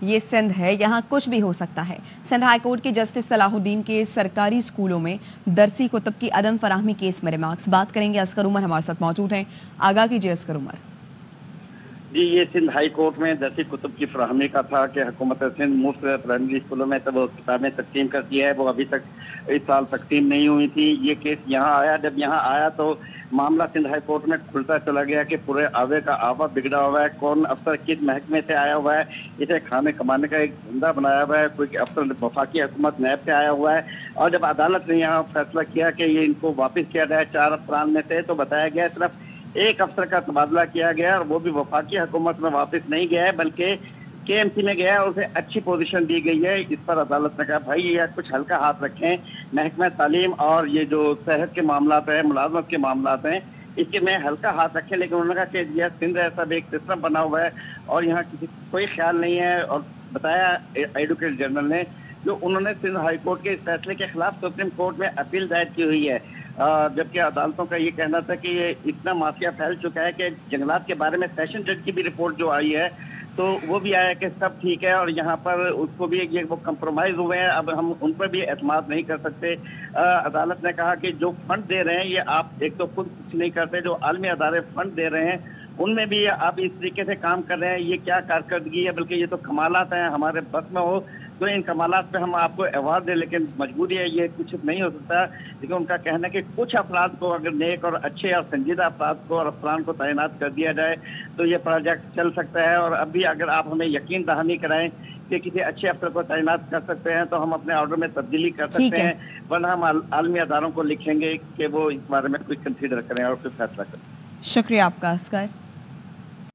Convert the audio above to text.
یہ سندھ ہے، یہاں کچھ بھی ہو سکتا ہے۔ سندھ ہائی کورٹ کے جسٹس صلاح الدین کے سرکاری اسکولوں میں درسی کتب کی عدم فراہمی کیس میں ریمارکس۔ بات کریں گے، اصغر عمر ہمارے ساتھ موجود ہیں۔ آگاہ کیجیے اصغر عمر۔ جی، یہ سندھ ہائی کورٹ میں درسی کتب کی فراہمی کا تھا کہ حکومت سندھ مفت پرائمری اسکولوں میں وہ کتابیں تقسیم کرتی ہے، وہ ابھی تک اس سال تقسیم نہیں ہوئی تھی۔ یہ کیس یہاں آیا، جب یہاں آیا تو معاملہ سندھ ہائی کورٹ میں کھلتا چلا گیا کہ پورے آوے کا آوا بگڑا ہوا ہے، کون افسر کس محکمے سے آیا ہوا ہے، اسے کھانے کمانے کا ایک دھندا بنایا ہوا ہے، کوئی افسر وفاقی حکومت نیب سے آیا ہوا ہے۔ اور جب عدالت نے یہاں فیصلہ کیا کہ یہ ان کو واپس کیا جائے 4 افسران میں سے، تو بتایا گیا صرف ایک افسر کا تبادلہ کیا گیا، اور وہ بھی وفاقی حکومت میں واپس نہیں گیا ہے بلکہ کے ایم سی میں گیا ہے، اسے اچھی پوزیشن دی گئی ہے۔ اس پر عدالت نے کہا بھائی یہ کچھ ہلکا ہاتھ رکھیں، محکمہ تعلیم اور یہ جو صحت کے معاملات ہیں، ملازمت کے معاملات ہیں، اس کے میں ہلکا ہاتھ رکھیں۔ لیکن انہوں نے کہا کہ یہ سندھ ایسا بھی ایک سسٹم بنا ہوا ہے اور یہاں کسی کوئی خیال نہیں ہے۔ اور بتایا ایڈوکیٹ جنرل نے، جو انہوں نے سندھ ہائی کورٹ کے اس فیصلے کے خلاف سپریم کورٹ میں اپیل دائر کی ہوئی ہے، جبکہ عدالتوں کا یہ کہنا تھا کہ یہ اتنا مافیا پھیل چکا ہے کہ جنگلات کے بارے میں سیشن جج کی بھی رپورٹ جو آئی ہے تو وہ بھی آیا کہ سب ٹھیک ہے، اور یہاں پر اس کو بھی یہ وہ کمپرومائز ہوئے ہیں، اب ہم ان پر بھی اعتماد نہیں کر سکتے۔ عدالت نے کہا کہ جو فنڈ دے رہے ہیں یہ آپ ایک تو خود کچھ نہیں کرتے، جو عالمی ادارے فنڈ دے رہے ہیں ان میں بھی آپ اس طریقے سے کام کر رہے ہیں، یہ کیا کارکردگی ہے، بلکہ یہ تو کمالات ہیں، ہمارے بس میں ہو تو ان کمالات پہ ہم آپ کو ایوارڈ دیں، لیکن مجبوری ہے، یہ کچھ نہیں ہو سکتا۔ لیکن ان کا کہنا ہے کہ کچھ افراد کو اگر نیک اور اچھے اور سنجیدہ افراد کو اور افسران کو تعینات کر دیا جائے تو یہ پروجیکٹ چل سکتا ہے۔ اور اب بھی اگر آپ ہمیں یقین دہانی کرائیں کہ کسی اچھے افسر کو تعینات کر سکتے ہیں تو ہم اپنے آرڈر میں تبدیلی کر سکتے ہیں، ورنہ ہم عالمی اداروں کو لکھیں گے کہ وہ اس بارے میں کوئی کنسیڈر کریں اور کوئی فیصلہ کریں۔ شکریہ آپ کا اصغر۔